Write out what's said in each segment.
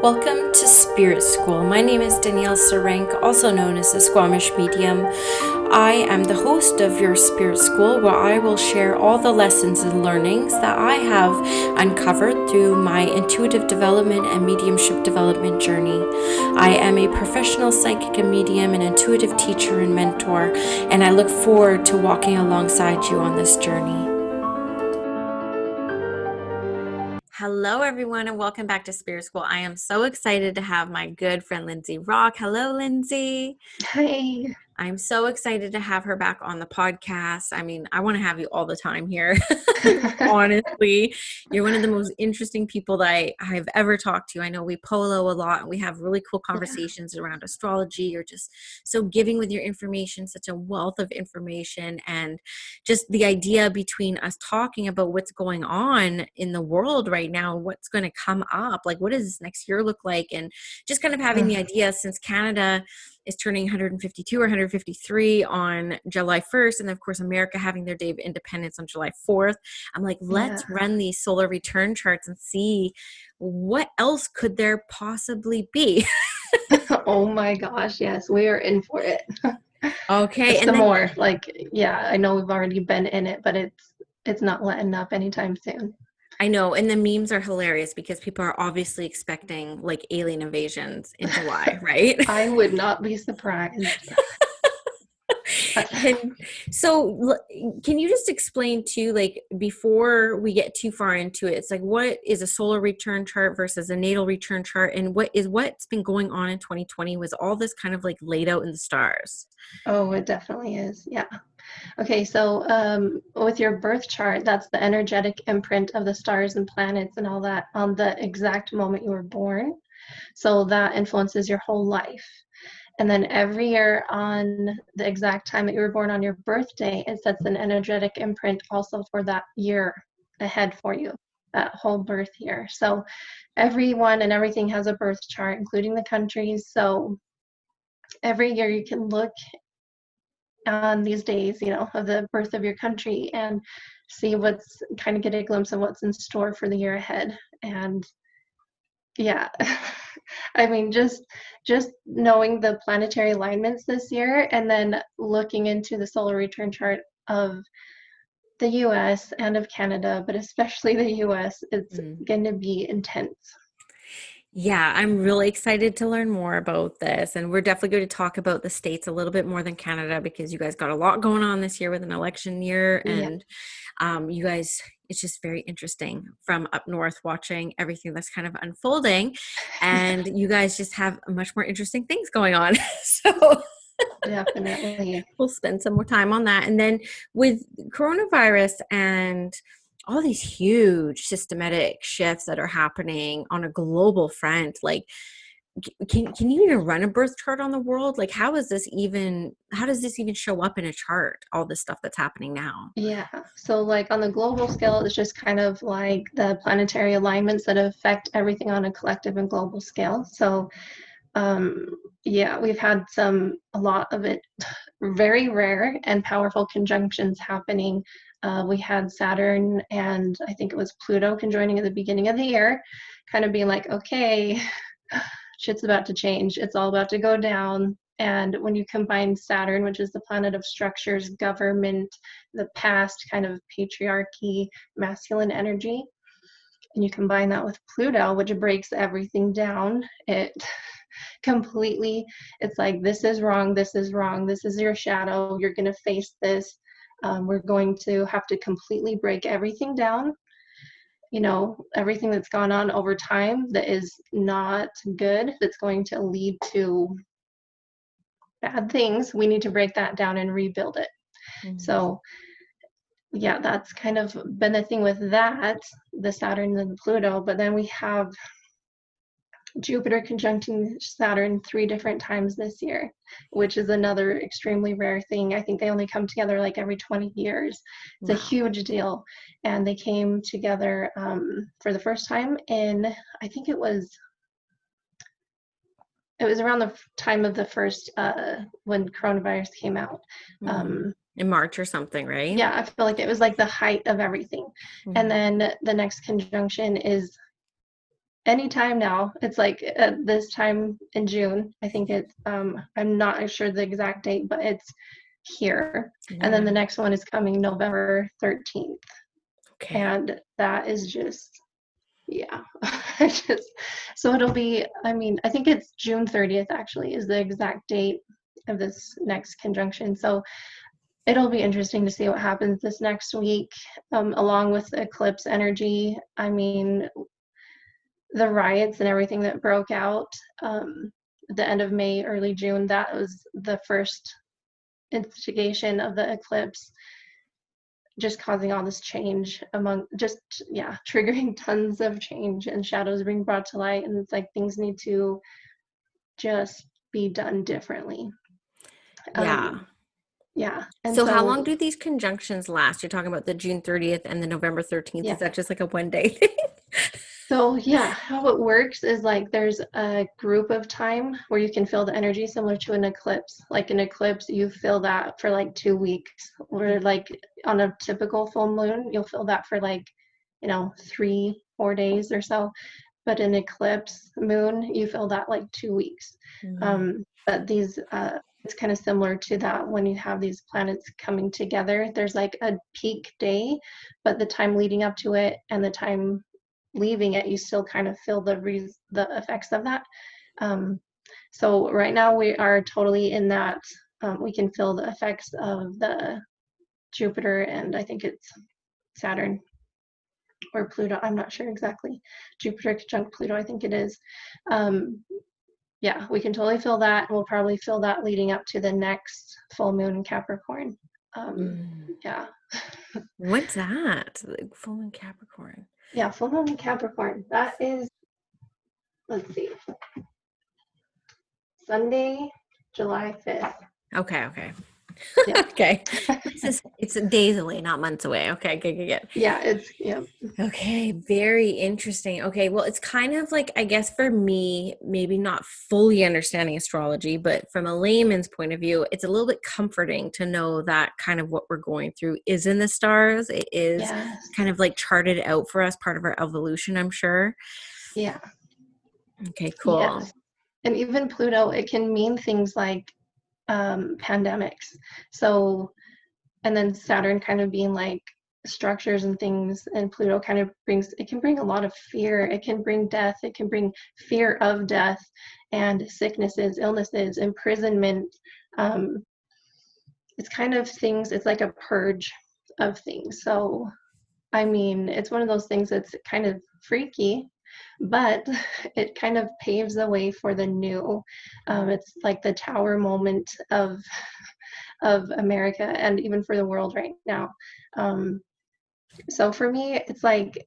Welcome to Spirit School. My name is Danielle Sarenk, also known as the Squamish Medium. I am the host of your Spirit School, where I will share all the lessons and learnings that I have uncovered through my intuitive development and mediumship development journey. I am a professional psychic and medium, an intuitive teacher and mentor, and I look forward to walking alongside you on this journey. Hello, everyone, and welcome back to Spirit School. I am so excited to have my good friend, Lindsay Rock. Hello, Lindsay. Hi. I'm so excited to have her back on the podcast. I mean, I want to have you all the time here. Honestly, you're one of the most interesting people that I've ever talked to. I know we polo a lot and we have really cool conversations around astrology. You're just so giving with your information, such a wealth of information. And just the idea between us talking about what's going on in the world right now, what's going to come up, like what does this next year look like? And just kind of having the idea, since Canada is turning 152 or 153 on July 1st. And of course, America having their Day of Independence on July 4th. I'm like, let's run these solar return charts and see what else could there possibly be. Oh my gosh, yes, we are in for it. Okay. And Some then more. I know we've already been in it, but it's not letting up anytime soon. I know, and the memes are hilarious because people are obviously expecting like alien invasions in July, right? I would not be surprised. And so can you just explain too, like before we get too far into it, it's like what is a solar return chart versus a natal return chart, and what's been going on in 2020? Was all this kind of like laid out in the stars? Oh, it definitely is. Yeah. Okay, so with your birth chart, that's the energetic imprint of the stars and planets and all that on the exact moment you were born. So that influences your whole life. And then every year on the exact time that you were born on your birthday, it sets an energetic imprint also for that year ahead for you, that whole birth year. So everyone and everything has a birth chart, including the countries. So every year you can look on these days, of the birth of your country and see what's kind of get a glimpse of what's in store for the year ahead. And yeah, I mean, just knowing the planetary alignments this year and then looking into the solar return chart of the US and of Canada, but especially the US, it's going to be intense. Yeah, I'm really excited to learn more about this. And we're definitely going to talk about the States a little bit more than Canada because you guys got a lot going on this year with an election year. Yeah. And you guys, it's just very interesting from up north watching everything that's kind of unfolding. And you guys just have much more interesting things going on. So Definitely. we'll spend some more time on that. And then with coronavirus and all these huge systematic shifts that are happening on a global front, like can you even run a birth chart on the world? Like how does this even show up in a chart, all this stuff that's happening now? Yeah. So like on the global scale, it's just kind of like the planetary alignments that affect everything on a collective and global scale. So yeah, we've had a lot of it, very rare and powerful conjunctions happening. We had Saturn and I think it was Pluto conjoining at the beginning of the year, kind of being like, okay, shit's about to change. It's all about to go down. And when you combine Saturn, which is the planet of structures, government, the past, kind of patriarchy, masculine energy, and you combine that with Pluto, which breaks everything down, it completely, it's like, this is wrong, this is wrong, this is your shadow, you're going to face this. We're going to have to completely break everything down. Everything that's gone on over time that is not good, that's going to lead to bad things, we need to break that down and rebuild it. So yeah, that's kind of been the thing with that, the Saturn and the Pluto. But then we have Jupiter conjuncting Saturn 3 different times this year, which is another extremely rare thing. I think they only come together like every 20 years. It's a huge deal. And they came together for the first time in, I think it was around the time of the first, when coronavirus came out. In March or something, right? Yeah, I feel like it was like the height of everything. And then the next conjunction is anytime now. It's like at this time in June. I think it's I'm not sure the exact date, but it's here. And then Yeah. the next one is coming November 13th. Okay. And that is just, yeah. I just, so it'll be, I mean, I think it's June 30th actually is the exact date of this next conjunction. So it'll be interesting to see what happens this next week, along with the eclipse energy. I mean, the riots and everything that broke out at the end of May, early June, that was the first instigation of the eclipse, just causing all this change among just, yeah, triggering tons of change and shadows being brought to light. And it's like things need to just be done differently. Yeah. Yeah. And So how long so, do these conjunctions last? You're talking about the June 30th and the November 13th. Is yeah. that just like a one day thing? So yeah, how it works is like there's a group of time where you can feel the energy similar to an eclipse. Like an eclipse, you feel that for like 2 weeks. Or like on a typical full moon, you'll feel that for like, 3, 4 days or so. But an eclipse moon, you feel that like 2 weeks. Mm. But these it's kind of similar to that when you have these planets coming together. There's like a peak day, but the time leading up to it and the time leaving it, you still kind of feel the effects of that. Um, so right now we are totally in that. We can feel the effects of the Jupiter and I think it's Saturn or Pluto. I'm not sure exactly. Jupiter conjunct Pluto, I think it is. Um, yeah, we can totally feel that. We'll probably feel that leading up to the next full moon in Capricorn. Mm. Yeah. What's that? Like full moon Capricorn. Yeah, full moon in Capricorn. That is, let's see, Sunday, July 5th. Okay, okay. Yeah. Okay. It's days away, not months away. Okay, good, good, good. Yeah, it's, yeah. Okay, very interesting. Okay, well, it's kind of like, I guess for me, maybe not fully understanding astrology, but from a layman's point of view, it's a little bit comforting to know that kind of what we're going through is in the stars. It is Yes. kind of like charted out for us, part of our evolution, I'm sure. Yeah. Okay, cool. Yes. And even Pluto, it can mean things like pandemics. So, and then Saturn kind of being like structures and things, and Pluto kind of brings, it can bring a lot of fear. It can bring death. It can bring fear of death and sicknesses, illnesses, imprisonment. Um, it's kind of things, it's like a purge of things. So, I mean, it's one of those things that's kind of freaky, but it kind of paves the way for the new. It's like the tower moment of America and even for the world right now. Um, so for me, it's like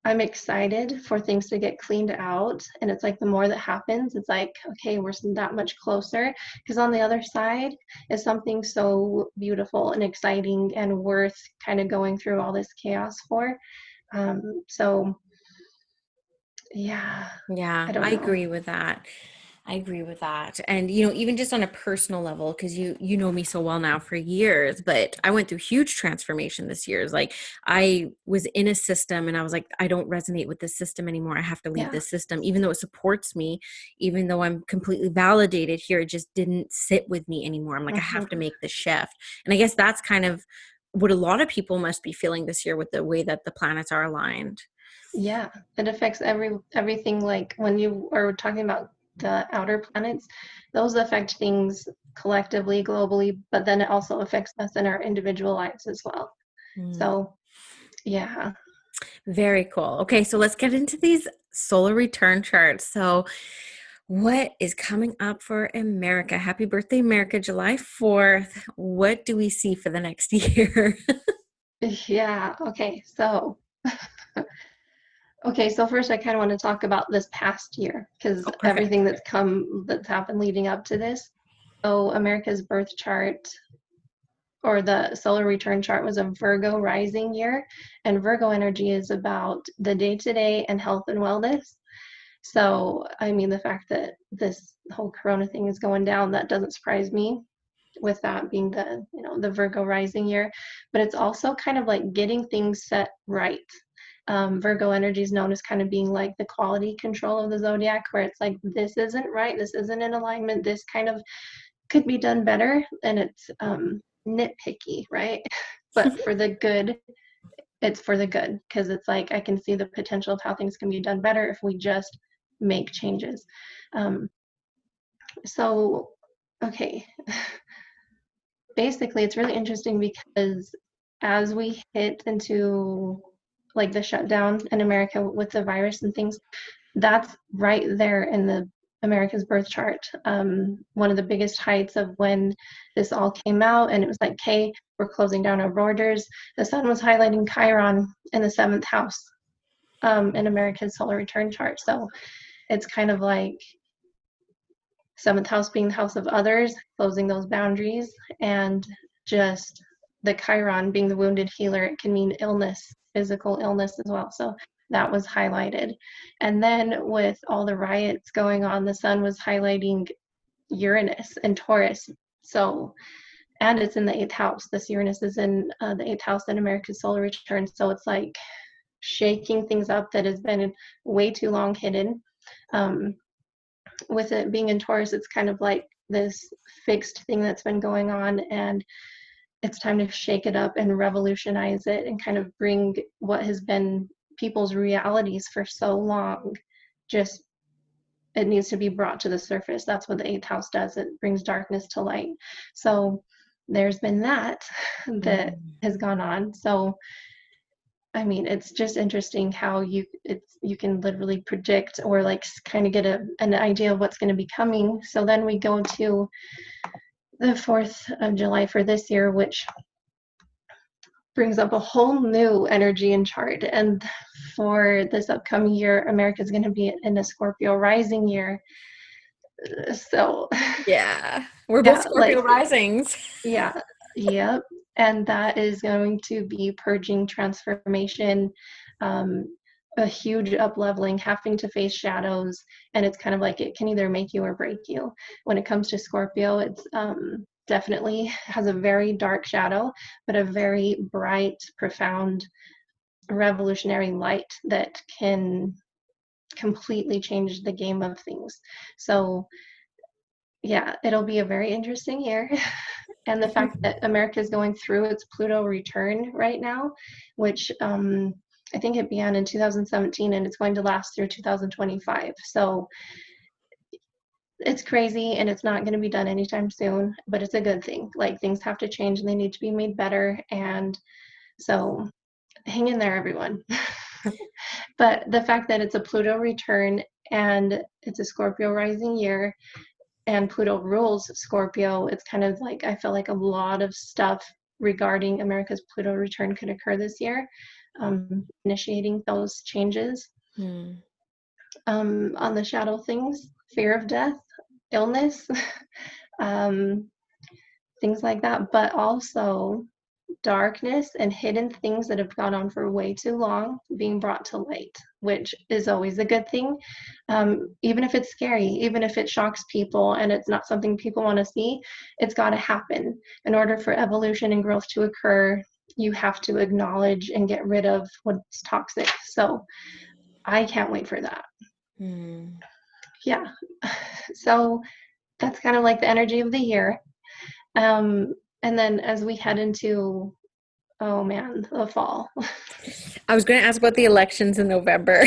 I'm excited for things to get cleaned out, and it's like the more that happens, it's like okay, we're that much closer. Because on the other side is something so beautiful and exciting and worth kind of going through all this chaos for. So yeah, Yeah, I don't I know. agree with that. I agree with that. And even just on a personal level, because you know me so well now for years, but I went through huge transformation this year. It's like I was in a system and I was like, I don't resonate with this system anymore. I have to leave Yeah. this system, even though it supports me, even though I'm completely validated here, it just didn't sit with me anymore. I'm like, I have to Mhm. make the shift. And I guess that's kind of what a lot of people must be feeling this year with the way that the planets are aligned. Yeah, it affects everything. Like when you are talking about the outer planets, those affect things collectively, globally, but then it also affects us in our individual lives as well. Mm. So yeah, Very cool. Okay, so let's get into these solar return charts. So, what is coming up for America? Happy birthday, America, July 4th. What do we see for the next year? yeah. Okay, so first I kind of want to talk about this past year because Oh, perfect. everything that's happened leading up to this. So America's birth chart or the solar return chart was a Virgo rising year, and Virgo energy is about the day to day and health and wellness. So, I mean, the fact that this whole Corona thing is going down, that doesn't surprise me with that being the Virgo rising year, but it's also kind of like getting things set right. Virgo energy is known as kind of being like the quality control of the zodiac, where it's like, this isn't right, this isn't in alignment, this kind of could be done better, and it's nitpicky, right? But for the good, it's for the good, because it's like I can see the potential of how things can be done better if we just make changes. So, okay. Basically, it's really interesting because as we hit into like the shutdown in America with the virus and things, that's right there in the America's birth chart. One of the biggest heights of when this all came out, and it was like, okay, we're closing down our borders. The sun was highlighting Chiron in the 7th house in America's solar return chart. So it's kind of like 7th house being the house of others, closing those boundaries, and just the Chiron being the wounded healer. It can mean illness, physical illness as well. So that was highlighted. And then with all the riots going on, the sun was highlighting Uranus and Taurus. So, and it's in the 8th house. This Uranus is in the 8th house in America's solar return. So it's like shaking things up that has been way too long hidden. With it being in Taurus, it's kind of like this fixed thing that's been going on, and it's time to shake it up and revolutionize it and kind of bring what has been people's realities for so long. Just, it needs to be brought to the surface. That's what the 8th house does. It brings darkness to light. So there's been that has gone on. So I mean, it's just interesting how you can literally predict or like kind of get an idea of what's going to be coming. So then we go to the 4th of July for this year, which brings up a whole new energy and chart. And for this upcoming year, America is going to be in a Scorpio rising year. So yeah, we're both Scorpio risings. Yeah, yep. And that is going to be purging, transformation, a huge up-leveling, having to face shadows, and it's kind of like it can either make you or break you. When it comes to Scorpio, it's definitely has a very dark shadow, but a very bright, profound, revolutionary light that can completely change the game of things. So yeah, it'll be a very interesting year. And the fact that America is going through its Pluto return right now, which I think it began in 2017 and it's going to last through 2025. So it's crazy and it's not going to be done anytime soon, but it's a good thing. Like things have to change and they need to be made better. And so hang in there, everyone. But the fact that it's a Pluto return and it's a Scorpio rising year, and Pluto rules Scorpio, it's kind of like I feel like a lot of stuff regarding America's Pluto return could occur this year, initiating those changes. On the shadow things, fear of death, illness, things like that, but also darkness and hidden things that have gone on for way too long being brought to light, which is always a good thing. Even if it's scary, even if it shocks people and it's not something people want to see, it's got to happen. In order for evolution and growth to occur, you have to acknowledge and get rid of what's toxic. So I can't wait for that. Yeah. So that's kind of like the energy of the year. And then as we head into, oh man, the fall. I was going to ask about the elections in November.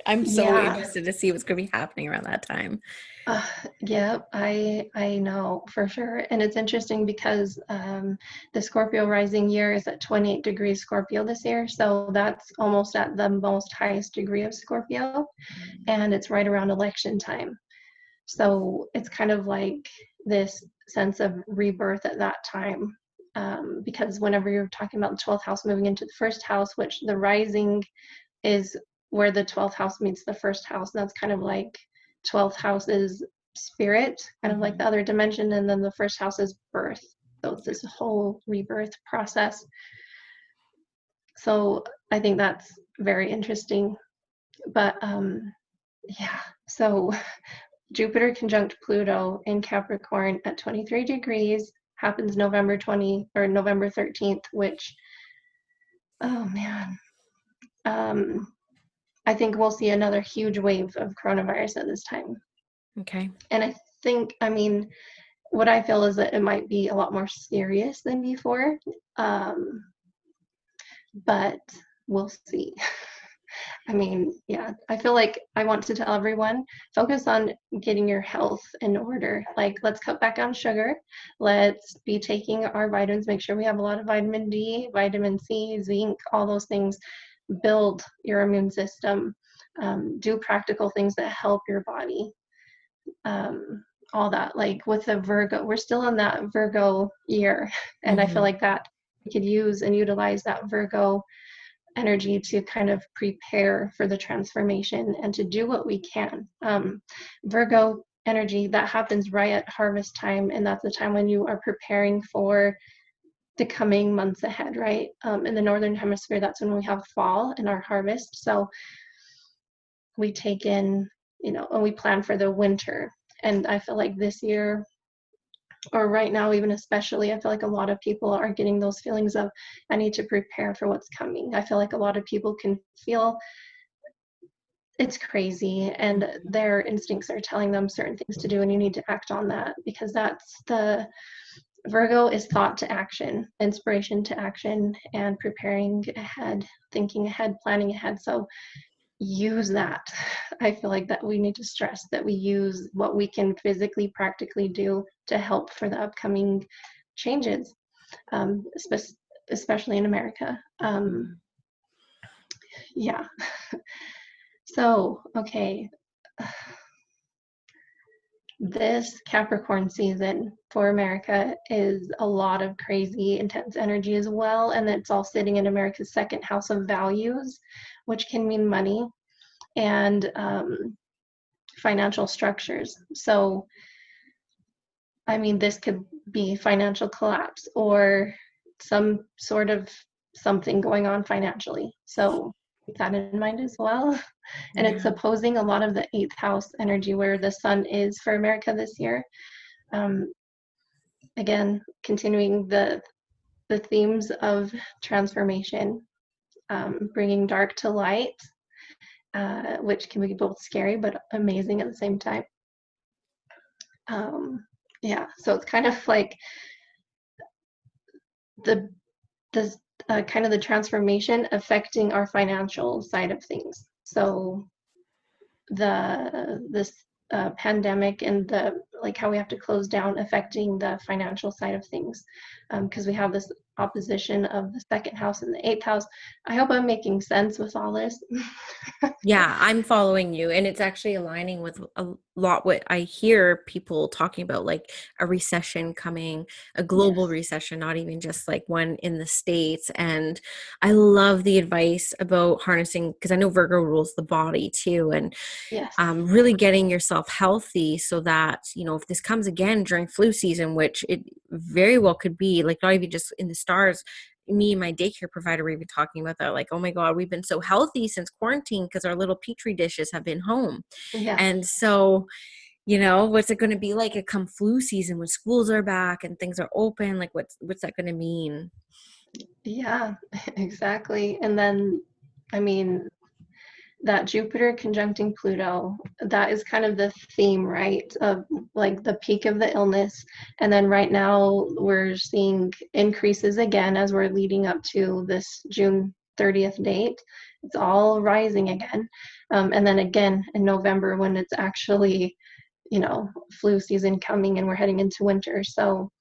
I'm so interested to see what's going to be happening around that time. Yeah, I know for sure. And it's interesting because the Scorpio rising year is at 28 degrees Scorpio this year. So that's almost at the most highest degree of Scorpio. And it's right around election time. So it's kind of like this sense of rebirth at that time. Because whenever you're talking about the 12th house moving into the first house, which the rising is where the 12th house meets the first house. And that's kind of like 12th house is spirit, kind of like the other dimension. And then the first house is birth. So it's this whole rebirth process. So I think that's very interesting. But yeah, so Jupiter conjunct Pluto in Capricorn at 23 degrees happens November 13th, which, oh man, I think we'll see another huge wave of coronavirus at this time. Okay. And I think, I mean, what I feel is that it might be a lot more serious than before, but we'll see. I mean, yeah, I feel like I want to tell everyone, focus on getting your health in order. Like, let's cut back on sugar. Let's be taking our vitamins, make sure we have a lot of vitamin D, vitamin C, zinc, all those things. Build your immune system. Do practical things that help your body. All that, like with the Virgo, we're still in that Virgo year. And I feel like that we could use and utilize that Virgo energy to kind of prepare for the transformation and to do what we can. Virgo energy, that happens right at harvest time, and that's the time when you are preparing for the coming months ahead, right? In the northern hemisphere, that's when we have fall and our harvest. So we take in, and we plan for the winter. And I feel like this year, or right now even especially, I feel like a lot of people are getting those feelings of, I need to prepare for what's coming. I feel like a lot of people can feel it's crazy and their instincts are telling them certain things to do, and you need to act on that, because that's the Virgo is thought to action, inspiration to action, and preparing ahead, thinking ahead, planning ahead. So use that. I feel like that we need to stress that we use what we can physically, practically do to help for the upcoming changes, especially in America. Yeah. So, okay. This Capricorn season for America is a lot of crazy, intense energy as well. And it's all sitting in America's second house of values, which can mean money and financial structures. So, I mean, this could be financial collapse or some sort of something going on financially. So keep that in mind as well. And it's opposing a lot of the 8th house energy where the sun is for America this year. Again, continuing the themes of transformation, bringing dark to light, which can be both scary but amazing at the same time. Yeah, so it's kind of like the kind of the transformation affecting our financial side of things. So this pandemic and the like how we have to close down affecting the financial side of things, because we have this opposition of the second house and the 8th house. I hope I'm making sense with all this. Yeah, I'm following you, and it's actually aligning with a lot what I hear people talking about, like a recession coming, a global recession, not even just like one in the States. And I love the advice about harnessing, because I know Virgo rules the body too, and Yes. really getting yourself healthy so that, if this comes again during flu season, which it very well could be, like not even just in the stars. Me and my daycare provider were even talking about that, like, oh my God, we've been so healthy since quarantine because our little petri dishes have been home. Yeah. And so, what's it going to be like a come flu season when schools are back and things are open? Like, what's that going to mean? Yeah, exactly. And then, I mean, that Jupiter conjuncting Pluto, that is kind of the theme, right? Of like the peak of the illness. And then right now we're seeing increases again as we're leading up to this June 30th date. It's all rising again. And then again in November when it's actually, flu season coming and we're heading into winter. So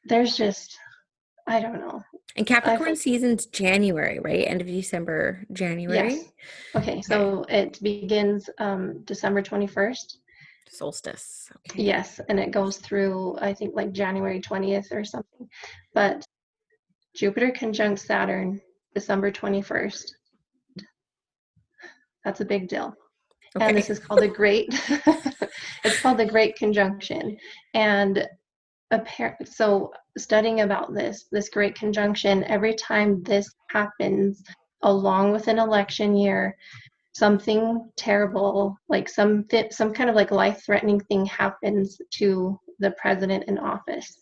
there's just, I don't know. And Capricorn season's January, right? End of December, January. Yes. Okay, so it begins December 21st. Solstice. Okay. Yes, and it goes through, I think, like January 20th or something. But Jupiter conjunct Saturn, December 21st. That's a big deal. Okay. And this is called it's called the Great Conjunction. And so studying about this Great Conjunction, every time this happens, along with an election year, something terrible, like some kind of like life-threatening thing happens to the president in office.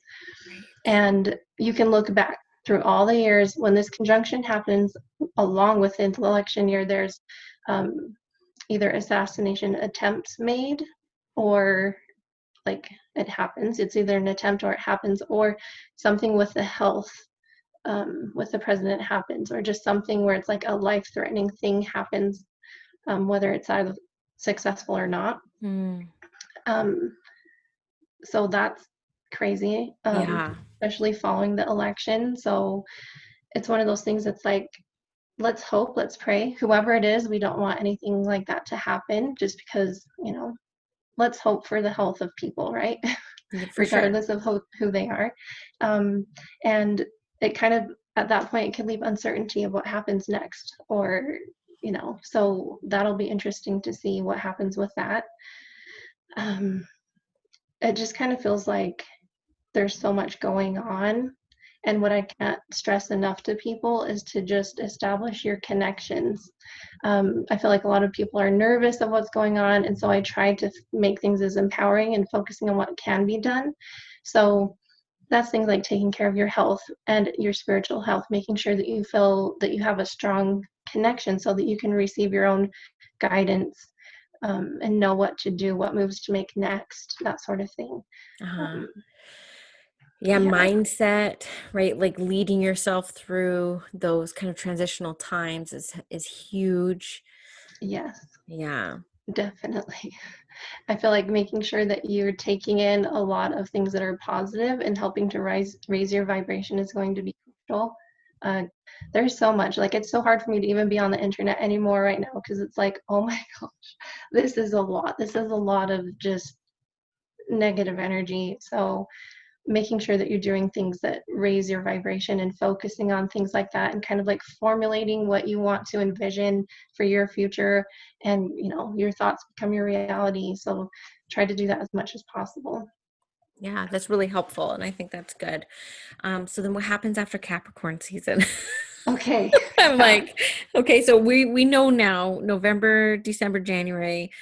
Right. And you can look back through all the years, when this conjunction happens along with the election year, there's either assassination attempts made, or like it happens. It's either an attempt or it happens, or something with the health with the president happens, or just something where it's like a life-threatening thing happens, whether it's either successful or not. Um, so that's crazy, Yeah. especially following the election. So it's one of those things that's like, let's hope, let's pray. Whoever it is, we don't want anything like that to happen, just because, let's hope for the health of people, right? Yeah, for sure. Regardless of who they are. And it kind of, at that point, it can leave uncertainty of what happens next, or, so that'll be interesting to see what happens with that. It just kind of feels like there's so much going on. And what I can't stress enough to people is to just establish your connections. I feel like a lot of people are nervous of what's going on. And so I try to make things as empowering and focusing on what can be done. So that's things like taking care of your health and your spiritual health, making sure that you feel that you have a strong connection so that you can receive your own guidance, and know what to do, what moves to make next, that sort of thing. Uh-huh. Um, Yeah, yeah. mindset, right? Like leading yourself through those kind of transitional times is huge. Yes, Yeah. definitely. I feel like making sure that you're taking in a lot of things that are positive and helping to raise your vibration is going to be crucial. Uh, there's so much, like, it's so hard for me to even be on the internet anymore right now, because it's like, oh my gosh, this is a lot. This is a lot of just negative energy. So making sure that you're doing things that raise your vibration and focusing on things like that, and kind of like formulating what you want to envision for your future, and your thoughts become your reality. So try to do that as much as possible. Yeah, that's really helpful. And I think that's good. So then what happens after Capricorn season? Okay. I'm Yeah. like, okay, so we know now, November, December, January,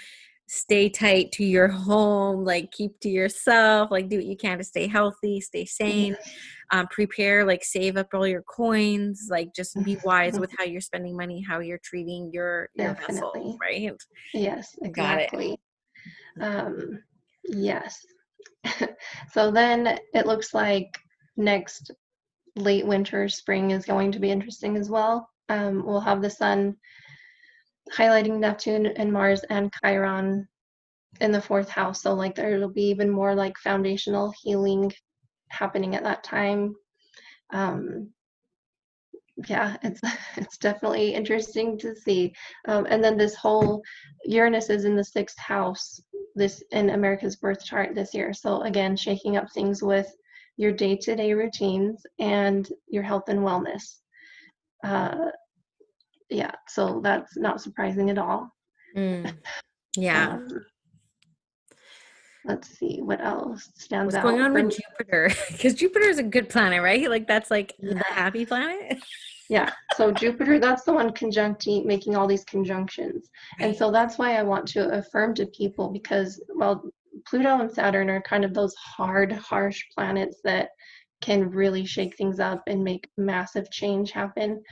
stay tight to your home, like keep to yourself, like do what you can to stay healthy, stay sane, Yes. prepare, like save up all your coins, like just be wise with how you're spending money, how you're treating your vessel, Definitely. right? Yes, Got it. exactly. um yes. So then it looks like next late winter, spring is going to be interesting as well. We'll have the sun highlighting Neptune and Mars and Chiron in the fourth house. So like there'll be even more like foundational healing happening at that time. Um, yeah, it's it's definitely interesting to see. And then this whole Uranus is in the sixth house, this in America's birth chart this year. So again, shaking up things with your day-to-day routines and your health and wellness. Uh, yeah, so that's not surprising at all. Mm, yeah. Um, let's see what else stands What's going out on with for. Jupiter? Because Jupiter is a good planet, right? Like that's like the Yeah, happy planet. yeah. So Jupiter, that's the one conjuncting, making all these conjunctions. And Right. so that's why I want to affirm to people, because, well, Pluto and Saturn are kind of those hard, harsh planets that can really shake things up and make massive change happen.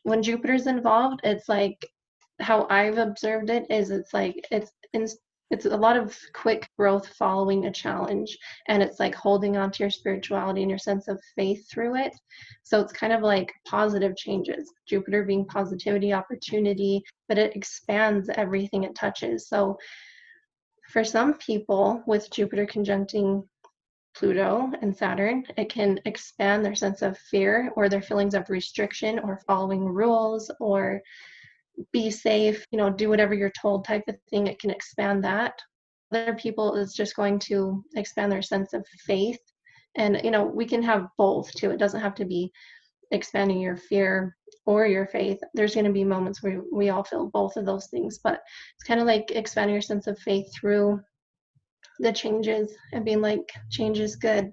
When Jupiter's involved, it's like, how I've observed it is, it's like it's a lot of quick growth following a challenge, and it's like holding on to your spirituality and your sense of faith through it. So it's kind of like positive changes. Jupiter being positivity, opportunity, but it expands everything it touches. So for some people with Jupiter conjuncting Pluto and Saturn, it can expand their sense of fear or their feelings of restriction or following rules or be safe, do whatever you're told type of thing. It can expand that. Other people is just going to expand their sense of faith. And, we can have both too. It doesn't have to be expanding your fear or your faith. There's going to be moments where we all feel both of those things, but it's kind of like expanding your sense of faith through the changes and being like, change is good.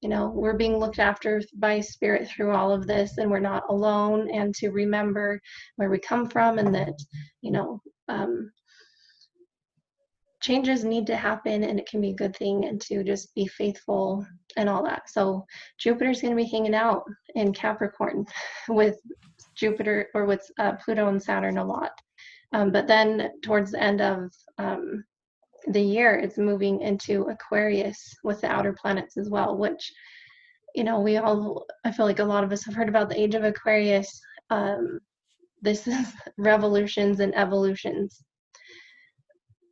We're being looked after by spirit through all of this, and we're not alone, and to remember where we come from, and that, you know, um, changes need to happen, and it can be a good thing, and to just be faithful and all that. So Jupiter's going to be hanging out in Capricorn with Jupiter, or with Pluto and Saturn a lot. But then towards the end of the year, it's moving into Aquarius with the outer planets as well, which, I feel like a lot of us have heard about the age of Aquarius. This is revolutions and evolutions.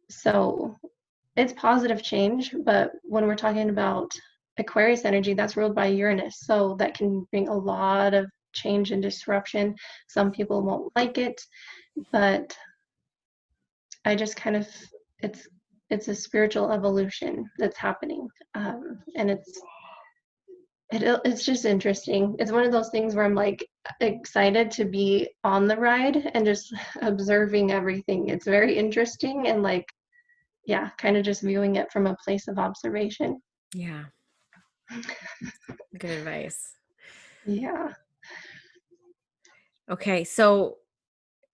So it's positive change, but when we're talking about Aquarius energy, that's ruled by Uranus. So that can bring a lot of change and disruption. Some people won't like it, but I just kind of, it's a spiritual evolution that's happening. And it's just interesting. It's one of those things where I'm like excited to be on the ride and just observing everything. It's very interesting, and like, yeah, kind of just viewing it from a place of observation. Yeah. Good advice. Yeah. Okay, so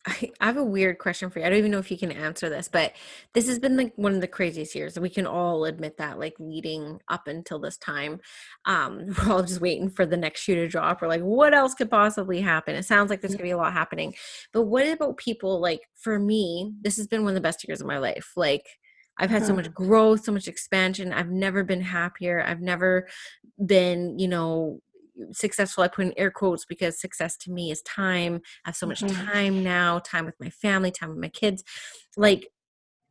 I have a weird question for you. I don't even know if you can answer this, but this has been like one of the craziest years. We can all admit that, like leading up until this time. We're all just waiting for the next shoe to drop. We're like, what else could possibly happen? It sounds like there's gonna be a lot happening. But what about people, like for me, this has been one of the best years of my life. Like I've had so much growth, so much expansion. I've never been happier. I've never been, successful. I put in air quotes because success to me is time. I have so much time now, time with my family, time with my kids. Like,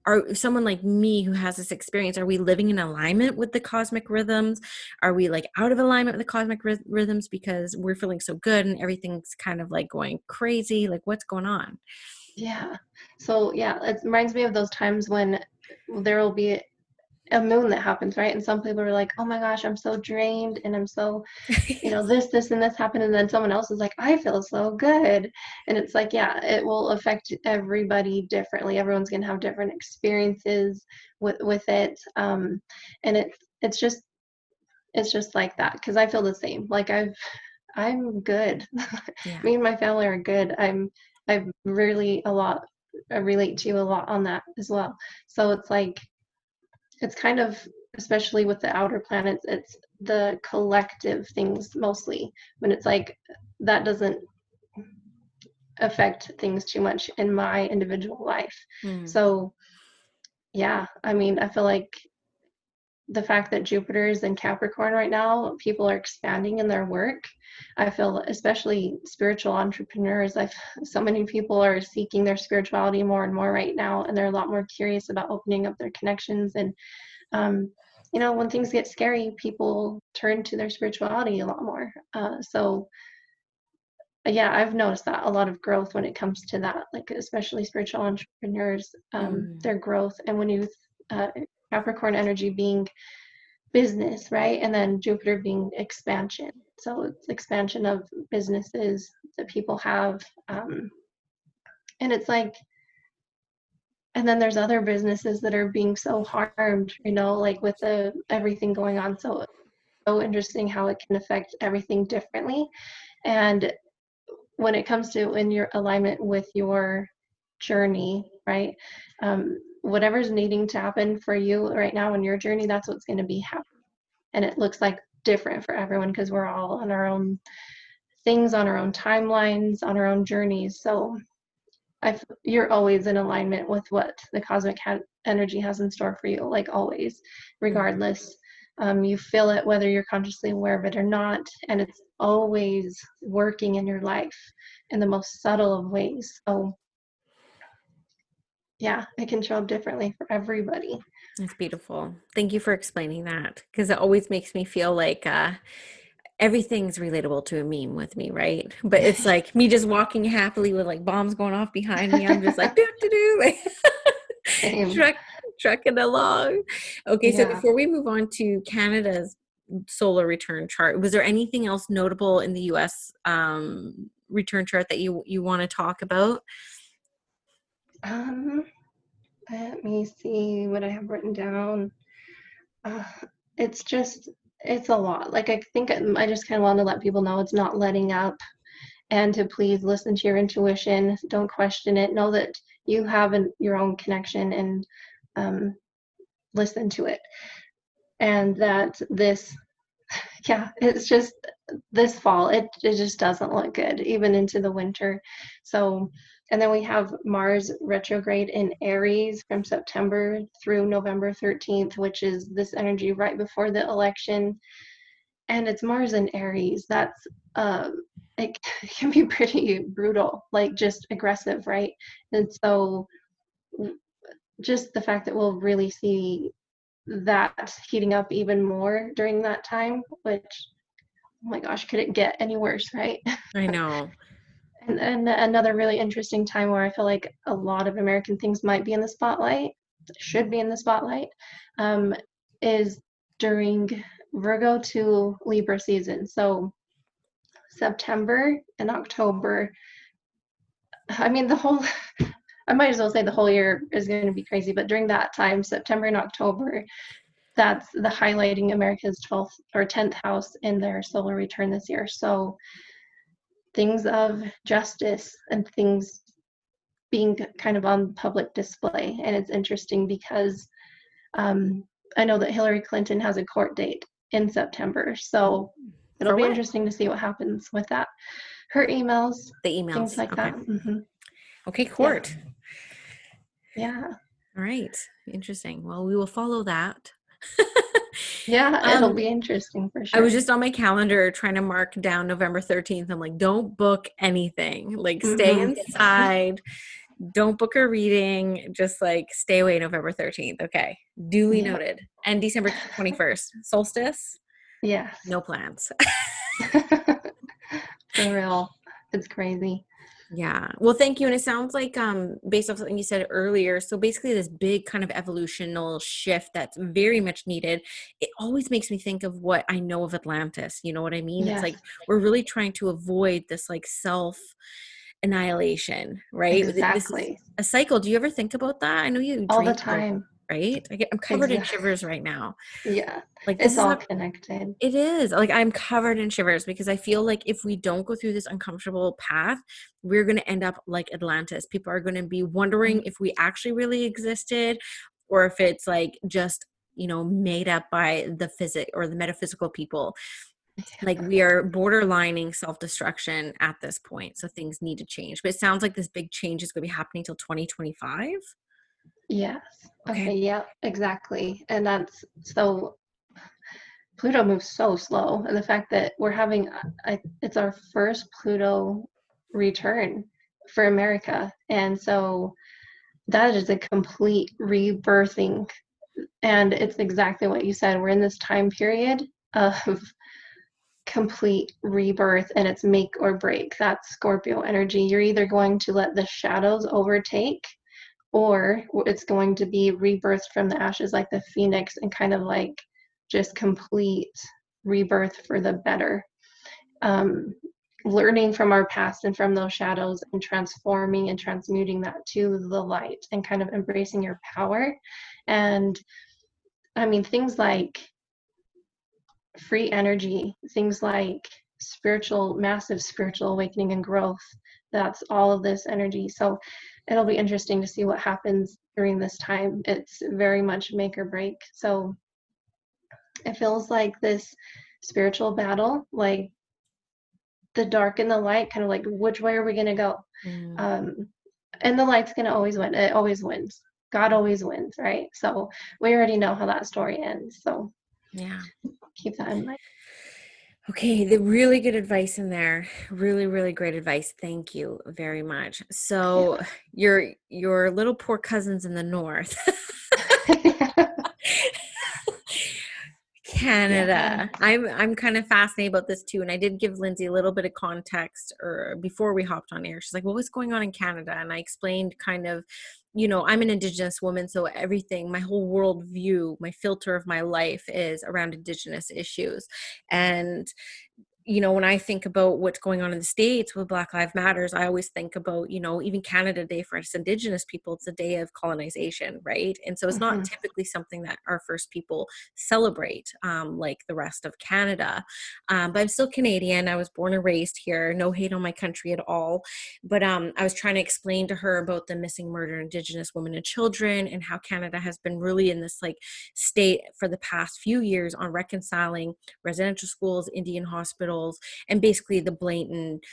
are someone like me who has this experience, are we living in alignment with the cosmic rhythms? Are we like out of alignment with the cosmic rhythms because we're feeling so good and everything's kind of like going crazy? Like, what's going on? Yeah. So yeah, it reminds me of those times when there will be a moon that happens, right? And some people are like, oh my gosh, I'm so drained, and I'm so, this and this happened. And then someone else is like, I feel so good. And it's like, yeah, it will affect everybody differently. Everyone's going to have different experiences with it. And it's just like that. Cause I feel the same. Like I'm good. Yeah. Me and my family are good. I really I relate to you a lot on that as well. So it's like, it's kind of, especially with the outer planets, it's the collective things mostly, when it's like that doesn't affect things too much in my individual life. Mm. So yeah, I mean, I feel like the fact that Jupiter is in Capricorn right now, people are expanding in their work. I feel especially spiritual entrepreneurs, so many people are seeking their spirituality more and more right now, and they're a lot more curious about opening up their connections. And when things get scary, people turn to their spirituality a lot more. So yeah, I've noticed that a lot of growth when it comes to that, like especially spiritual entrepreneurs, their growth. And when Capricorn energy being business, right? And then Jupiter being expansion. So it's expansion of businesses that people have. And it's like, and then there's other businesses that are being so harmed, like with everything going on. So interesting how it can affect everything differently. And when it comes to in your alignment with your journey, right? Whatever's needing to happen for you right now in your journey, that's what's going to be happening. And it looks like different for everyone because we're all on our own things, on our own timelines, on our own journeys. So you're always in alignment with what the cosmic energy has in store for you, like always, regardless. You feel it whether you're consciously aware of it or not, and it's always working in your life in the most subtle of ways. So yeah, it can show up differently for everybody. That's beautiful. Thank you for explaining that, because it always makes me feel like everything's relatable to a meme with me, right? But it's like me just walking happily with like bombs going off behind me. I'm just like do do do, Same. trucking along. Okay, so Yeah. before we move on to Canada's solar return chart, was there anything else notable in the U.S. Return chart that you want to talk about? Let me see what I have written down. Uh, it's a lot. Like, I think I just kind of want to let people know it's not letting up, and to please listen to your intuition. Don't question it. Know that you have your own connection, and listen to it. And that this, yeah, it's just this fall, it just doesn't look good, even into the winter. So, and then we have Mars retrograde in Aries from September through November 13th, which is this energy right before the election. And it's Mars in Aries. That's, it can be pretty brutal, like just aggressive, right? And so just the fact that we'll really see that heating up even more during that time, which, oh my gosh, could it get any worse, right? I know. And another really interesting time where I feel like a lot of American things might be in the spotlight, should be in the spotlight, um, is during Virgo to Libra season. So September and October, I mean, I might as well say the whole year is going to be crazy, but during that time, September and October, that's the highlighting America's 12th or 10th house in their solar return this year. So things of justice and things being kind of on public display. And it's interesting because I know that Hillary Clinton has a court date in September. So it'll For be what? interesting to see what happens with that. Her emails, The things emails. like Okay. that. Mm-hmm. Okay, Yeah. court. Yeah. All right. Interesting. Well, we will follow that. Yeah. It'll um, be interesting for I was sure. just on my calendar trying to mark down November 13th. I'm like, don't book anything. Like, stay Mm-hmm. inside. Don't book a reading. Just like stay away November 13th. Okay. Duly Yeah. noted. And December 21st, solstice, Yes. no plans. For real. It's crazy. Yeah. Well, thank you. And it sounds like based off something you said earlier, so basically this big kind of evolutional shift that's very much needed. It always makes me think of what I know of Atlantis. You know what I mean? It's Yes. like we're really trying to avoid this like self annihilation, right? This is Exactly. a cycle. Do you ever think about that? I know you All the dream about, time. right? I'm covered in Exactly. shivers right now. Yeah. Like this It's is all not connected. it is. Like I'm covered in shivers because I feel like if we don't go through this uncomfortable path, we're going to end up like Atlantis. People are going to be wondering if we actually really existed or if it's like just, made up by the physic or the metaphysical people. Like we are borderlining self-destruction at this point. So things need to change. But it sounds like this big change is going to be happening till 2025. Yes. Okay. Okay. Yeah, exactly. And that's so Pluto moves so slow. And the fact that we're having, it's our first Pluto return for America. And so that is a complete rebirthing. And it's exactly what you said. We're in this time period of complete rebirth and it's make or break. That's Scorpio energy. You're either going to let the shadows overtake or it's going to be rebirthed from the ashes like the phoenix and kind of like just complete rebirth for the better. Um, Learning from our past and from those shadows and transforming and transmuting that to the light and kind of embracing your power. And I mean, things like free energy, things like massive spiritual awakening and growth. That's all of this energy. So it'll be interesting to see what happens during this time. It's very much make or break. So it feels like this spiritual battle, like the dark and the light, kind of like which way are we going to go? Mm. Um, and the light's going to always win. It always wins. God always wins, right? So we already know how that story ends. So Yeah. keep that in mind. Okay, the really good advice in there. Really, really great advice. Thank you very much. So Yeah. your little poor cousins in the north. Yeah. Canada. I'm kind of fascinated about this too. And I did give Lindsay a little bit of context or before we hopped on air. She's like, well, what's going on in Canada? And I explained kind of, I'm an Indigenous woman, so everything, my whole worldview, my filter of my life is around Indigenous issues. And when I think about what's going on in the States with Black Lives Matters, I always think about, even Canada Day for us Indigenous people, it's a day of colonization, right? And so it's not Hmm. typically something that our First People celebrate, like the rest of Canada. But I'm still Canadian. I was born and raised here. No hate on my country at all. But I was trying to explain to her about the missing, murdered Indigenous women and children, and how Canada has been really in this like state for the past few years on reconciling residential schools, Indian hospitals, and basically the blatant,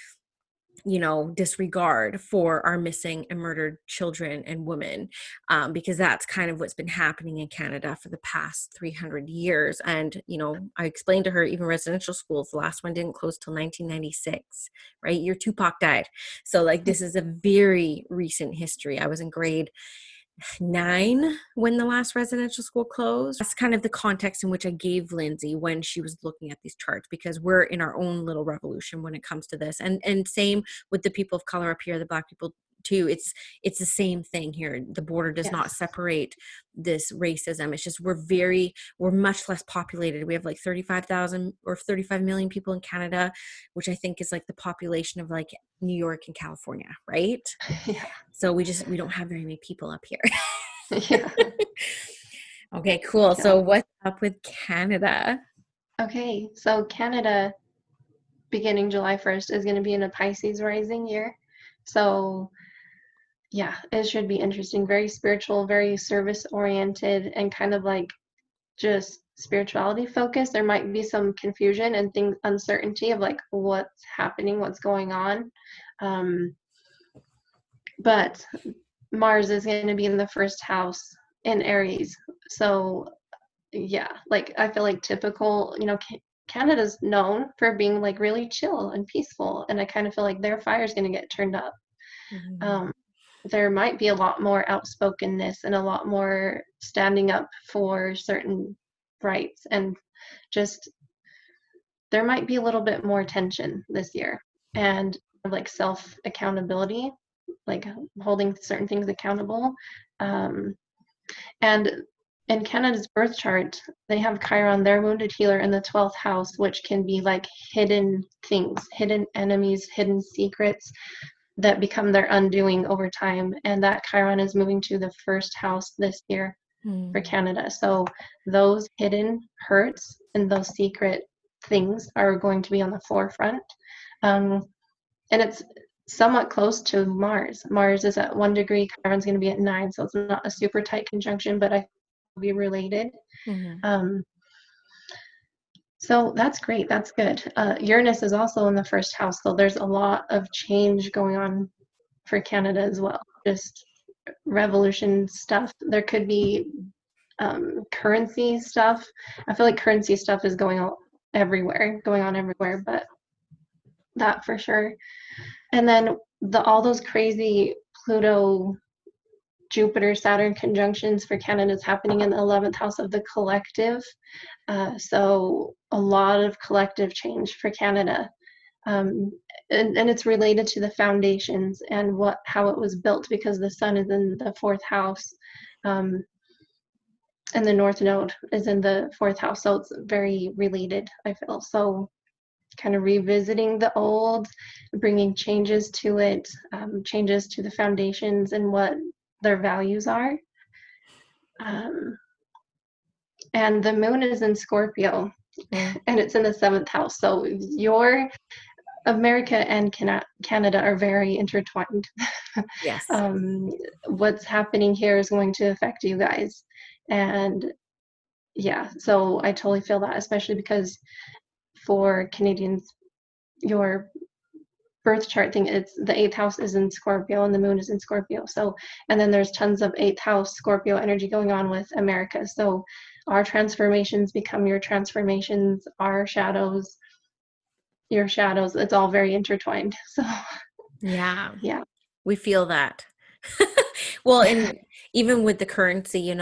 disregard for our missing and murdered children and women, because that's kind of what's been happening in Canada for the past 300 years. And, I explained to her, even residential schools, the last one didn't close till 1996, right? Year Tupac died. So like, this is a very recent history. I was in grade 9 when the last residential school closed. That's kind of the context in which I gave Lindsay when she was looking at these charts, because we're in our own little revolution when it comes to this. And same with the people of color up here, the Black people too. It's the same thing here. The border does not Yes. separate this racism. It's just we're much less populated. We have like 35,000 or 35 million people in Canada, which I think is like the population of like New York and California, right? Yeah. So we don't have very many people up here. Yeah. Okay, cool. Yeah. So what's up with Canada? Okay, so Canada, beginning July 1st, is going to be in a Pisces rising year. So, yeah, it should be interesting. Very spiritual, very service oriented, and kind of like just spirituality focused. There might be some confusion and things, uncertainty of like what's happening, what's going on. Um, but Mars is going to be in the first house in Aries. So, yeah, like I feel like typical, Canada's known for being like really chill and peaceful, and I kind of feel like their fire is going to get turned up. Mhm. Um, there might be a lot more outspokenness and a lot more standing up for certain rights, and just there might be a little bit more tension this year, and like self accountability, like holding certain things accountable. Um, and in Canada's birth chart, they have Chiron, their wounded healer, in the 12th house, which can be like hidden things, hidden enemies, hidden secrets that become their undoing over time. And that Chiron is moving to the first house this year for Mhm. Canada. So those hidden hurts and those secret things are going to be on the forefront. Um, and it's somewhat close to Mars. Mars is at 1 degree, Chiron's going to be at 9, so it's not a super tight conjunction, but I think will be related. Mhm. Um, so that's great. That's good. Uranus is also in the first house, so there's a lot of change going on for Canada as well. Just revolution stuff. There could be currency stuff. I feel like currency stuff is going on everywhere, but that for sure. And then all those crazy Pluto, Jupiter, Saturn conjunctions for Canada is happening in the 11th house of the collective. So a lot of collective change for Canada. Um, and it's related to the foundations and how it was built, because the sun is in the fourth house, and the north node is in the fourth house, so it's very related, I feel. So kind of revisiting the old, bringing changes to it, changes to the foundations and what their values are. Um, and the moon is in Scorpio, Mm. and it's in the seventh house. So your America and Canada are very intertwined. Yes. um, what's happening here is going to affect you guys. And yeah, so I totally feel that, especially because for Canadians, your birth chart thing, it's the eighth house is in Scorpio and the moon is in Scorpio. So, and then there's tons of eighth house Scorpio energy going on with America. So our transformations become your transformations, our shadows, your shadows. It's all very intertwined. So, Yeah, yeah. we feel that. Well, and even with the currency,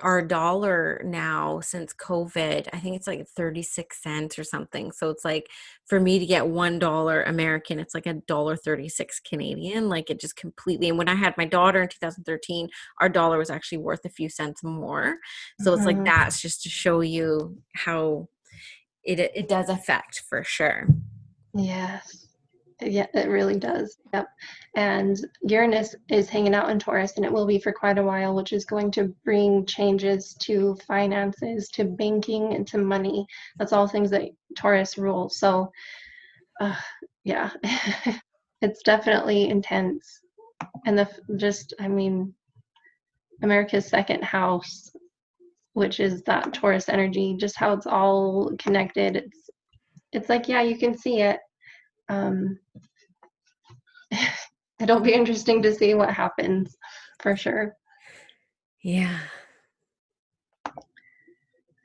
our dollar now since COVID, I think it's like 36 cents or something. So it's like for me to get $1 American, it's like a dollar 36 Canadian. Like it just completely. And when I had my daughter in 2013, our dollar was actually worth a few cents more. So it's like Mhm. that's just to show you how it does affect for sure. Yes. Yeah, it really does. Yep. And Uranus is hanging out in Taurus, and it will be for quite a while, which is going to bring changes to finances, to banking, and to money. That's all things that Taurus rules. So, uh, yeah, it's definitely intense. And I mean, America's second house, which is that Taurus energy, just how it's all connected. It's like, yeah, you can see it. Um, It'll be interesting to see what happens for sure. Yeah.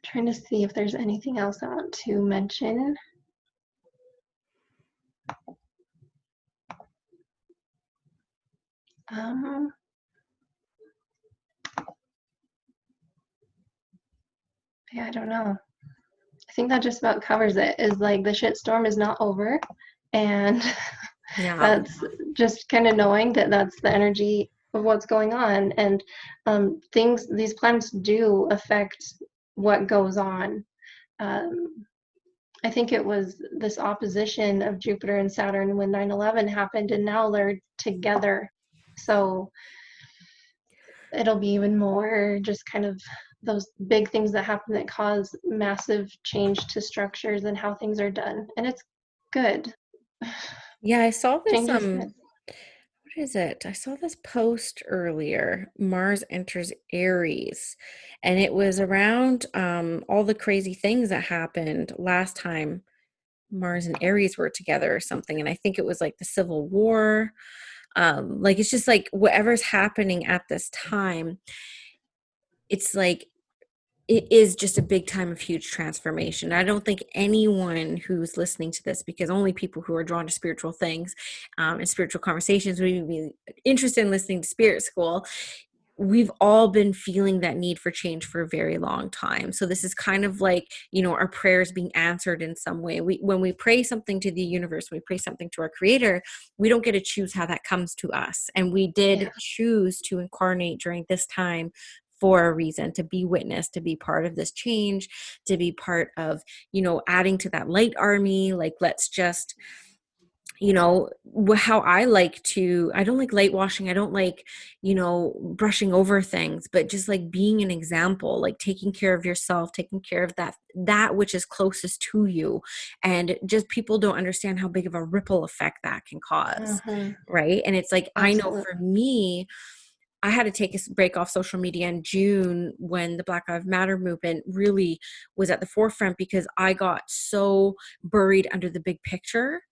Trying to see if there's anything else I want to mention. Um, yeah, I don't know. I think that just about covers it. Is like the shitstorm is not over, and Yeah. that's just kind of knowing that that's the energy of what's going on, and these planets do affect what goes on. Um, I think it was this opposition of Jupiter and Saturn when 9/11 happened, and now they're together. So it'll be even more just kind of those big things that happen that cause massive change to structures and how things are done. And it's good. Yeah, I saw this Change is good. what is it? I saw this post earlier. Mars enters Aries, and it was around all the crazy things that happened last time Mars and Aries were together or something. And I think it was like the Civil War. Like it's just like whatever's happening at this time, it's like it is just a big time of huge transformation. I don't think anyone who's listening to this, because only people who are drawn to spiritual things and spiritual conversations would be interested in listening to Spirit School. We've all been feeling that need for change for a very long time. So this is kind of like, our prayers being answered in some way. When we pray something to the universe, we pray something to our creator, we don't get to choose how that comes to us. And we did Yeah. choose to incarnate during this time for a reason, to be witness, to be part of this change, to be part of, adding to that light army. Like, let's just, how I don't like light washing. I don't like, brushing over things, but just like being an example, like taking care of yourself, taking care of that which is closest to you. And just people don't understand how big of a ripple effect that can cause. Mm-hmm. Right. And it's like, I know Absolutely. for me, I had to take a break off social media in June when the Black Lives Matter movement really was at the forefront, because I got so buried under the big picture.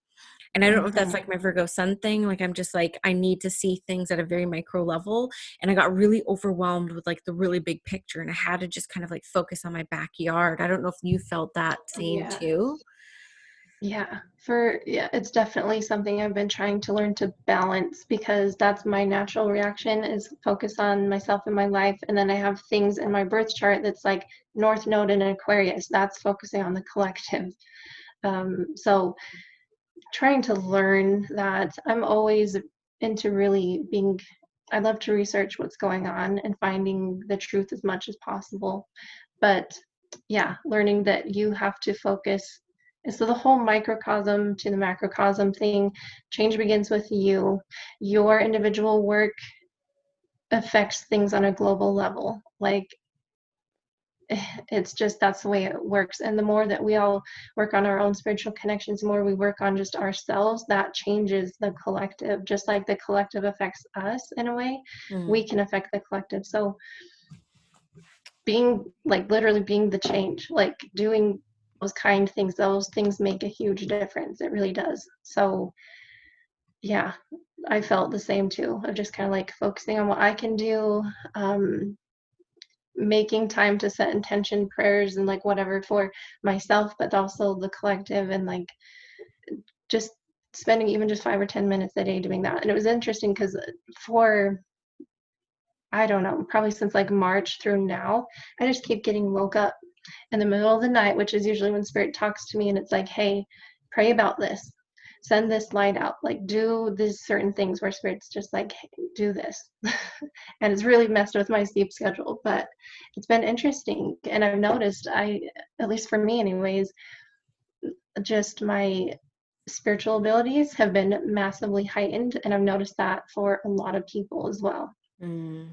And I don't know if that's Mm-hmm. like my Virgo sun thing. Like, I'm just like, I need to see things at a very micro level. And I got really overwhelmed with like the really big picture. And I had to just kind of like focus on my backyard. I don't know if you felt that same Yeah. too. Yeah, it's definitely something I've been trying to learn to balance, because that's my natural reaction, is focus on myself and my life. And then I have things in my birth chart that's like North Node in Aquarius. That's focusing on the collective. So trying to learn that I'm always into really being, I love to research what's going on and finding the truth as much as possible. But yeah, learning that you have to focus. And so the whole microcosm to the macrocosm thing, change begins with you. Your individual work affects things on a global level. Like, it's just, that's the way it works. And the more that we all work on our own spiritual connections, the more we work on just ourselves, that changes the collective. Just like the collective affects us in a way, Mm. we can affect the collective. So being, like, literally being the change, like doing those things make a huge difference. It really does. So yeah, I felt the same too, of just kind of like focusing on what I can do, um, making time to set intention prayers and like whatever for myself, but also the collective, and like just spending even just 5 or 10 minutes a day doing that. And it was interesting because for, I don't know, probably since like March through now, I just keep getting woke up in the middle of the night, which is usually when spirit talks to me, and it's like, hey, pray about this, send this light out, like do these certain things, where spirit's just like, hey, do this. And it's really messed with my sleep schedule, but it's been interesting. And I've noticed, at least for me anyways, just my spiritual abilities have been massively heightened, and I've noticed that for a lot of people as well. Mm.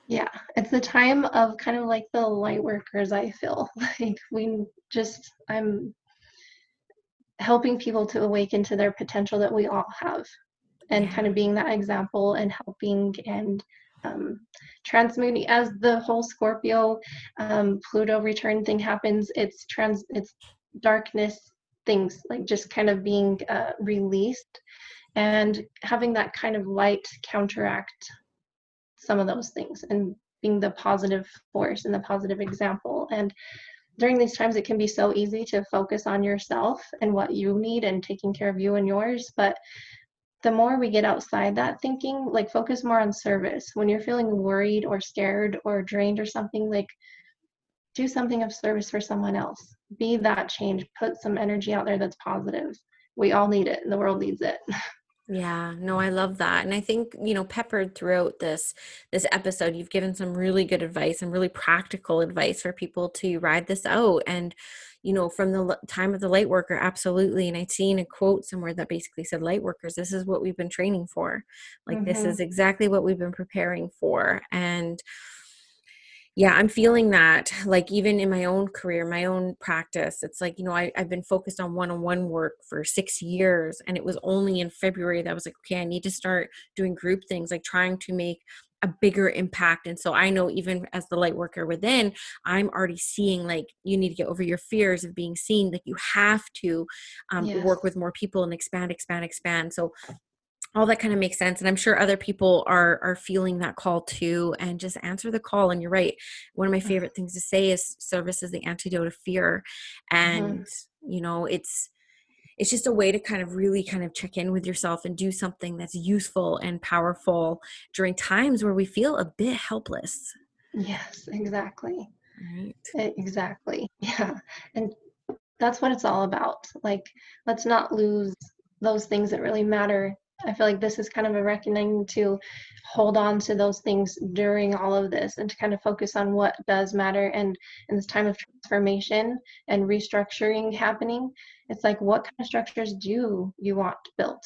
Yeah, it's the time of kind of like the light workers, I feel. Like I'm helping people to awaken to their potential that we all have, and Yeah. kind of being that example and helping and um, transmuting as the whole Scorpio Pluto return thing happens. It's darkness things like just kind of being released and having that kind of light counteract some of those things and being the positive force and the positive example. And during these times, it can be so easy to focus on yourself and what you need and taking care of you and yours. But the more we get outside that thinking, like focus more on service. When you're feeling worried or scared or drained or something, like do something of service for someone else. Be that change. Put some energy out there that's positive. We all need it and the world needs it. Yeah, no, I love that. And I think, peppered throughout this episode, you've given some really good advice and really practical advice for people to ride this out. And, from the time of the light worker, absolutely. And I'd seen a quote somewhere that basically said, light workers, this is what we've been training for. Like, this Mm-hmm. is exactly what we've been preparing for. And yeah, I'm feeling that, like, even in my own career, my own practice, it's like, I've been focused on one-on-one work for 6 years. And it was only in February that I was like, okay, I need to start doing group things, like trying to make a bigger impact. And so I know, even as the light worker within, I'm already seeing, like, you need to get over your fears of being seen. Like, you have to work Yes. with more people and expand, expand, expand. So all that kind of makes sense. And I'm sure other people are feeling that call too, and just answer the call. And you're right. One of my favorite things to say is service is the antidote of fear. Mm-hmm. And, it's just a way to kind of really kind of check in with yourself and do something that's useful and powerful during times where we feel a bit helpless. Yes, exactly. Right. Exactly. Yeah. And that's what it's all about. Like, let's not lose those things that really matter. I feel like this is kind of a reckoning to hold on to those things during all of this and to kind of focus on what does matter. And in this time of transformation and restructuring happening, it's like, what kind of structures do you want built?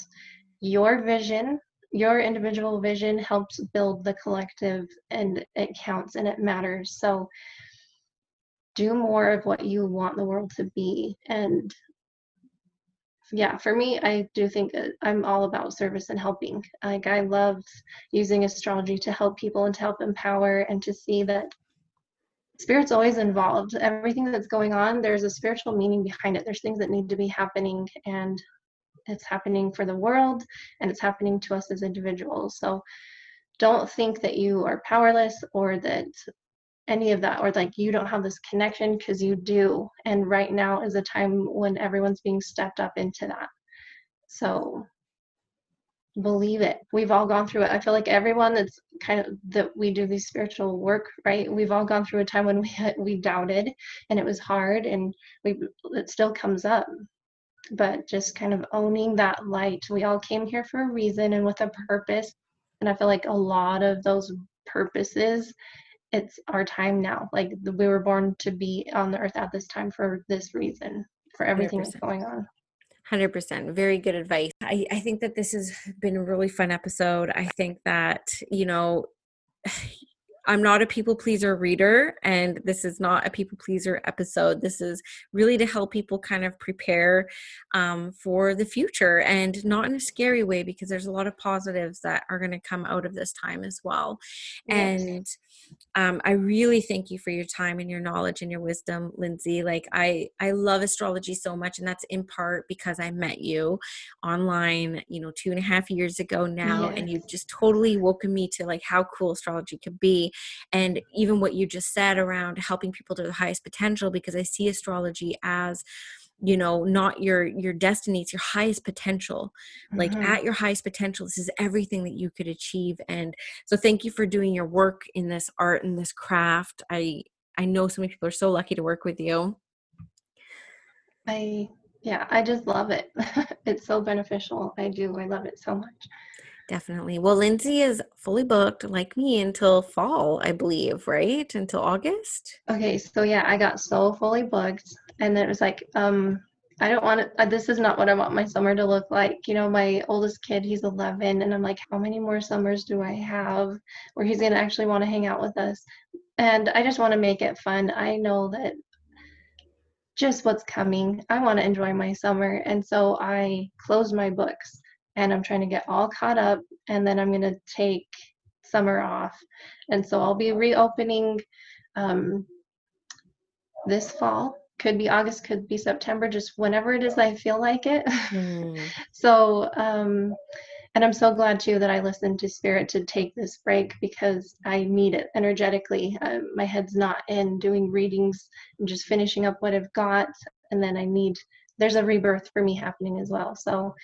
Your vision, your individual vision helps build the collective, and it counts and it matters. So do more of what you want the world to be. And yeah, for me, I do think I'm all about service and helping. Like, I love using astrology to help people and to help empower and to see that spirit's always involved. Everything that's going on, there's a spiritual meaning behind it. There's things that need to be happening, and it's happening for the world and it's happening to us as individuals. So don't think that you are powerless or that any of that, or like you don't have this connection, because you do. And right now is a time when everyone's being stepped up into that. So believe it. We've all gone through it. I feel like everyone that's kind of that we do these spiritual work, right? We've all gone through a time when we doubted and it was hard, and we it still comes up. But just kind of owning that light. We all came here for a reason and with a purpose. And I feel like a lot of those purposes, it's our time now. Like, we were born to be on the earth at this time for this reason, for everything that's 100%. going on. 100%. Very good advice. I think that this has been a really fun episode. I think that, I'm not a people pleaser reader, and this is not a people pleaser episode. This is really to help people kind of prepare for the future, and not in a scary way, because there's a lot of positives that are going to come out of this time as well. Yes. And I really thank you for your time and your knowledge and your wisdom, Lindsay. Like, I love astrology so much, and that's in part because I met you online, 2.5 years ago now, Yes. and you just totally woken me to, like, how cool astrology could be. And even what you just said around helping people to the highest potential, because I see astrology as, not your destiny, it's your highest potential. Like, Mm-hmm. at your highest potential, this is everything that you could achieve. And so thank you for doing your work in this art and this craft. I know so many people are so lucky to work with you. I yeah, I just love it. It's so beneficial. I do. I love it so much. Definitely. Well, Lindsay is fully booked, like me, until fall, I believe, right? Until August. Okay, so yeah, I got so fully booked, and then it was like I don't want to, this is not what I want my summer to look like. You know, my oldest kid, he's 11, and I'm like, how many more summers do I have where he's going to actually want to hang out with us? And I just want to make it fun. I know that just what's coming. I want to enjoy my summer. And so I closed my books and I'm trying to get all caught up. And then I'm going to take summer off. And so I'll be reopening um, this fall. Could be August, could be September, just whenever it is I feel like it. Mm, So, and I'm so glad too that I listened to Spirit to take this break because I need it energetically. My head's not in doing readings and just finishing up what I've got. And then there's a rebirth for me happening as well. So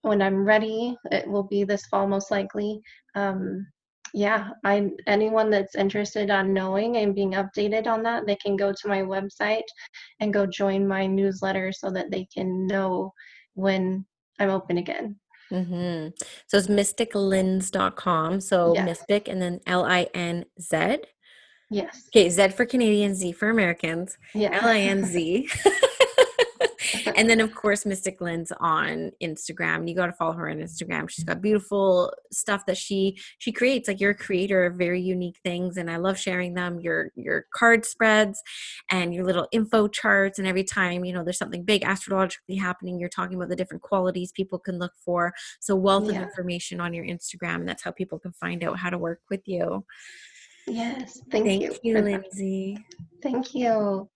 when I'm ready, it will be this fall most likely. Yeah, anyone that's interested on knowing and being updated on that, they can go to my website and go join my newsletter so that they can know when I'm open again. mm-hmm. So it's mysticlinz.com. So Yes, mystic and then Linz. yes, Okay, Z for Canadian, Z for Americans, yeah. Linz. And then, of course, Mystic Linz on Instagram. You got to follow her on Instagram. She's got beautiful stuff that she creates. Like, you're a creator of very unique things, and I love sharing them. Your card spreads and your little info charts. And every time there's something big astrologically happening, you're talking about the different qualities people can look for. So, wealth of Yeah. information on your Instagram. And that's how people can find out how to work with you. Yes. Thank Thank you you, for that. Lindsay. Thank you.